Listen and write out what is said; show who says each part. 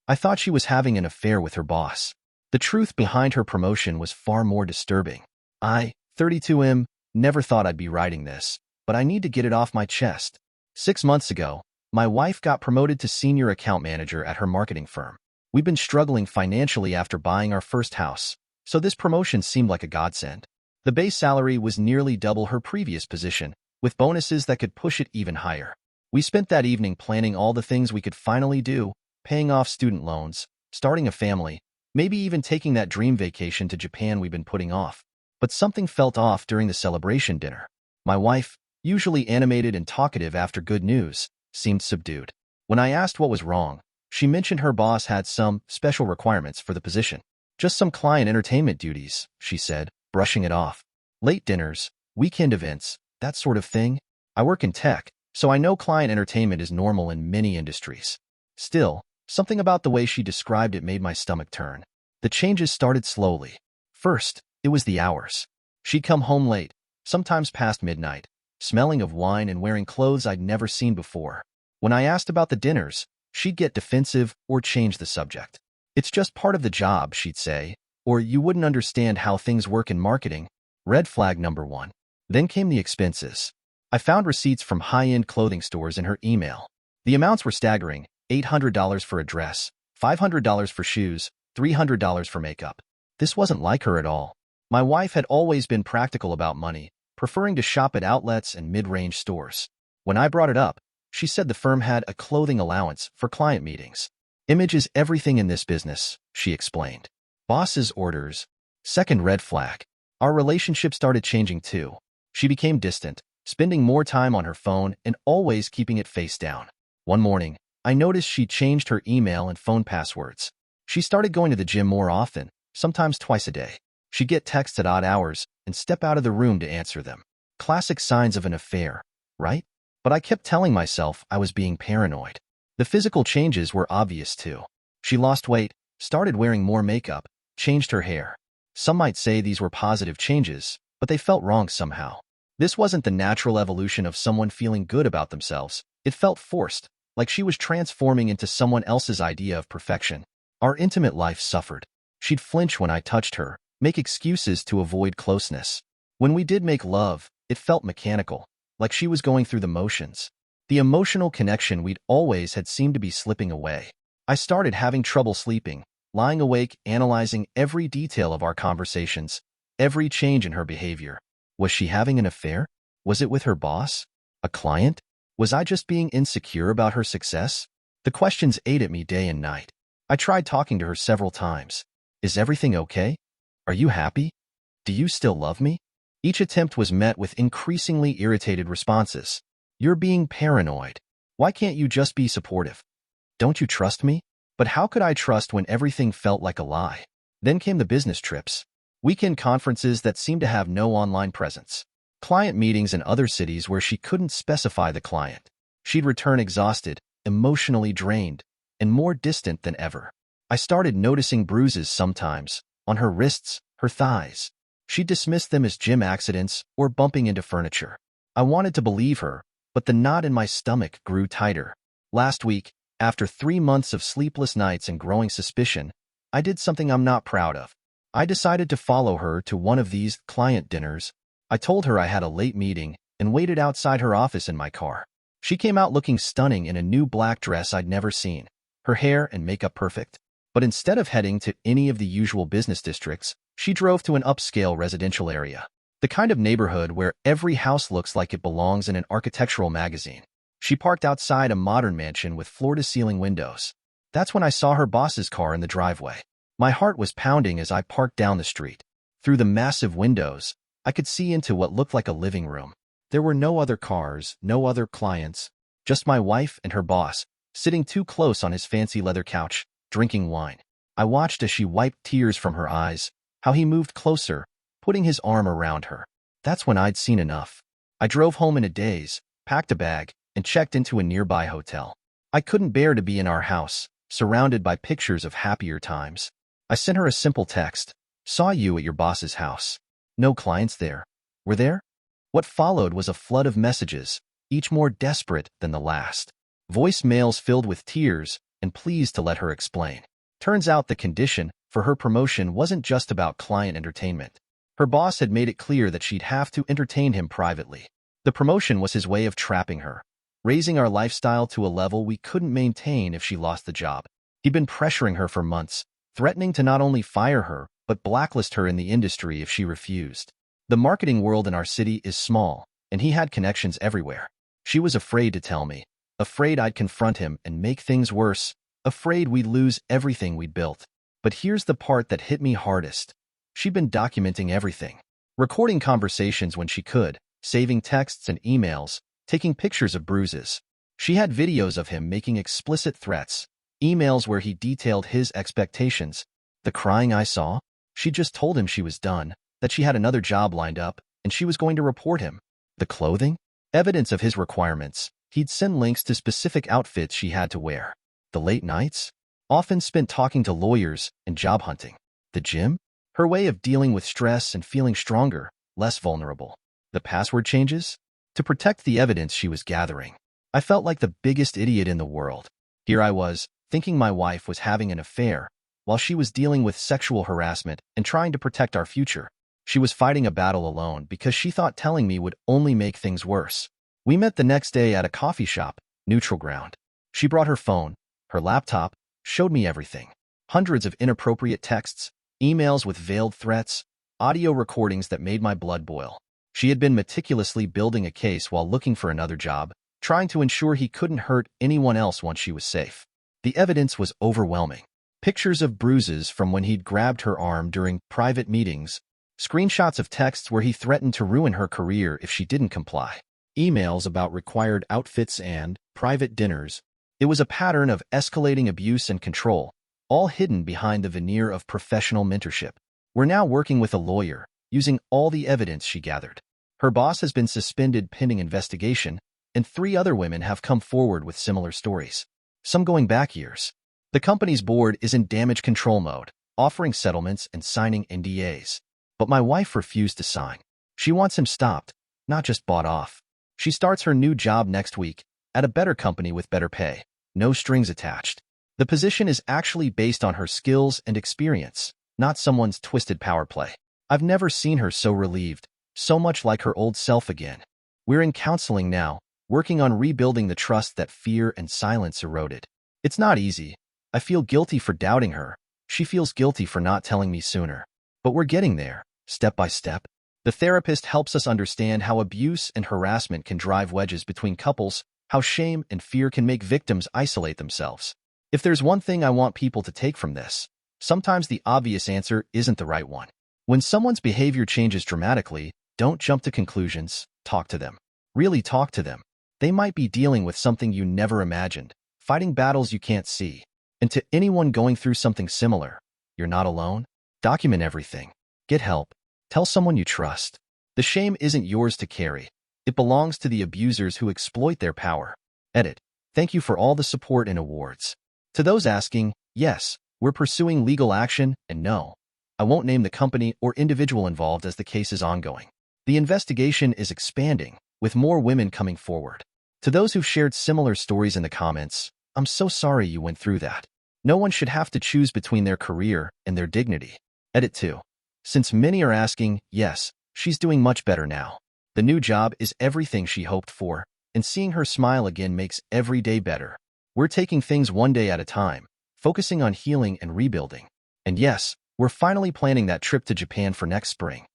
Speaker 1: I thought she was having an affair with her boss. The truth behind her promotion was far more disturbing. I, 32M, never thought I'd be writing this, but I need to get it off my chest. 6 months ago, my wife got promoted to senior account manager at her marketing firm. We've been struggling financially after buying our first house, so this promotion seemed like a godsend. The base salary was nearly double her previous position, with bonuses that could push it even higher. We spent that evening planning all the things we could finally do, paying off student loans, starting a family, maybe even taking that dream vacation to Japan we've been putting off. But something felt off during the celebration dinner. My wife, usually animated and talkative after good news, seemed subdued. When I asked what was wrong, she mentioned her boss had some special requirements for the position. Just some client entertainment duties, she said, brushing it off. Late dinners, weekend events, that sort of thing. I work in tech, so I know client entertainment is normal in many industries. Still, something about the way she described it made my stomach turn. The changes started slowly. First, it was the hours. She'd come home late, sometimes past midnight, smelling of wine and wearing clothes I'd never seen before. When I asked about the dinners, she'd get defensive or change the subject. It's just part of the job, she'd say, or you wouldn't understand how things work in marketing. Red flag number 1. Then came the expenses. I found receipts from high-end clothing stores in her email. The amounts were staggering: $800 for a dress, $500 for shoes, $300 for makeup. This wasn't like her at all. My wife had always been practical about money, preferring to shop at outlets and mid-range stores. When I brought it up, she said the firm had a clothing allowance for client meetings. Image is everything in this business, she explained. Boss's orders. Second red flag. Our relationship started changing too. She became distant, spending more time on her phone and always keeping it face down. One morning, I noticed she'd changed her email and phone passwords. She started going to the gym more often, sometimes twice a day. She'd get texts at odd hours and step out of the room to answer them. Classic signs of an affair, right? But I kept telling myself I was being paranoid. The physical changes were obvious too. She lost weight, started wearing more makeup, changed her hair. Some might say these were positive changes, but they felt wrong somehow. This wasn't the natural evolution of someone feeling good about themselves. It felt forced, like she was transforming into someone else's idea of perfection. Our intimate life suffered. She'd flinch when I touched her, make excuses to avoid closeness. When we did make love, it felt mechanical, like she was going through the motions. The emotional connection we'd always had seemed to be slipping away. I started having trouble sleeping, lying awake, analyzing every detail of our conversations, every change in her behavior. Was she having an affair? Was it with her boss? A client? Was I just being insecure about her success? The questions ate at me day and night. I tried talking to her several times. Is everything okay? Are you happy? Do you still love me? Each attempt was met with increasingly irritated responses. You're being paranoid. Why can't you just be supportive? Don't you trust me? But how could I trust when everything felt like a lie? Then came the business trips. Weekend conferences that seemed to have no online presence. Client meetings in other cities where she couldn't specify the client. She'd return exhausted, emotionally drained, and more distant than ever. I started noticing bruises sometimes, on her wrists, her thighs. She dismissed them as gym accidents or bumping into furniture. I wanted to believe her, but the knot in my stomach grew tighter. Last week, after 3 months of sleepless nights and growing suspicion, I did something I'm not proud of. I decided to follow her to one of these client dinners. I told her I had a late meeting and waited outside her office in my car. She came out looking stunning in a new black dress I'd never seen, her hair and makeup perfect. But instead of heading to any of the usual business districts, she drove to an upscale residential area. The kind of neighborhood where every house looks like it belongs in an architectural magazine. She parked outside a modern mansion with floor-to-ceiling windows. That's when I saw her boss's car in the driveway. My heart was pounding as I parked down the street. Through the massive windows, I could see into what looked like a living room. There were no other cars, no other clients, just my wife and her boss, sitting too close on his fancy leather couch, drinking wine. I watched as she wiped tears from her eyes, how he moved closer, putting his arm around her. That's when I'd seen enough. I drove home in a daze, packed a bag, and checked into a nearby hotel. I couldn't bear to be in our house, surrounded by pictures of happier times. I sent her a simple text. Saw you at your boss's house. No clients there. Were there? What followed was a flood of messages, each more desperate than the last. Voicemails filled with tears and pleased to let her explain. Turns out the condition for her promotion wasn't just about client entertainment. Her boss had made it clear that she'd have to entertain him privately. The promotion was his way of trapping her, raising our lifestyle to a level we couldn't maintain if she lost the job. He'd been pressuring her for months, threatening to not only fire her, but blacklist her in the industry if she refused. The marketing world in our city is small, and he had connections everywhere. She was afraid to tell me, afraid I'd confront him and make things worse, afraid we'd lose everything we'd built. But here's the part that hit me hardest. She'd been documenting everything, recording conversations when she could, saving texts and emails, taking pictures of bruises. She had videos of him making explicit threats, emails where he detailed his expectations. The crying I saw? She just told him she was done, that she had another job lined up, and she was going to report him. The clothing? Evidence of his requirements. He'd send links to specific outfits she had to wear. The late nights? Often spent talking to lawyers and job hunting. The gym? Her way of dealing with stress and feeling stronger, less vulnerable. The password changes? To protect the evidence she was gathering. I felt like the biggest idiot in the world. Here I was, thinking my wife was having an affair, while she was dealing with sexual harassment and trying to protect our future. She was fighting a battle alone because she thought telling me would only make things worse. We met the next day at a coffee shop, neutral ground. She brought her phone, her laptop, showed me everything. Hundreds of inappropriate texts, emails with veiled threats, audio recordings that made my blood boil. She had been meticulously building a case while looking for another job, trying to ensure he couldn't hurt anyone else once she was safe. The evidence was overwhelming. Pictures of bruises from when he'd grabbed her arm during private meetings, screenshots of texts where he threatened to ruin her career if she didn't comply, emails about required outfits and private dinners. It was a pattern of escalating abuse and control, all hidden behind the veneer of professional mentorship. We're now working with a lawyer, using all the evidence she gathered. Her boss has been suspended pending investigation, and 3 other women have come forward with similar stories, some going back years. The company's board is in damage control mode, offering settlements and signing NDAs. But my wife refused to sign. She wants him stopped, not just bought off. She starts her new job next week, at a better company with better pay, no strings attached. The position is actually based on her skills and experience, not someone's twisted power play. I've never seen her so relieved, so much like her old self again. We're in counseling now, working on rebuilding the trust that fear and silence eroded. It's not easy. I feel guilty for doubting her. She feels guilty for not telling me sooner. But we're getting there, step by step. The therapist helps us understand how abuse and harassment can drive wedges between couples, how shame and fear can make victims isolate themselves. If there's one thing I want people to take from this, sometimes the obvious answer isn't the right one. When someone's behavior changes dramatically, don't jump to conclusions, talk to them. Really talk to them. They might be dealing with something you never imagined, fighting battles you can't see. And to anyone going through something similar, you're not alone. Document everything. Get help. Tell someone you trust. The shame isn't yours to carry. It belongs to the abusers who exploit their power. Edit. Thank you for all the support and awards. To those asking, yes, we're pursuing legal action, and no, I won't name the company or individual involved as the case is ongoing. The investigation is expanding, with more women coming forward. To those who've shared similar stories in the comments, I'm so sorry you went through that. No one should have to choose between their career and their dignity. Edit 2. Since many are asking, yes, she's doing much better now. The new job is everything she hoped for, and seeing her smile again makes every day better. We're taking things one day at a time, focusing on healing and rebuilding. And yes, we're finally planning that trip to Japan for next spring.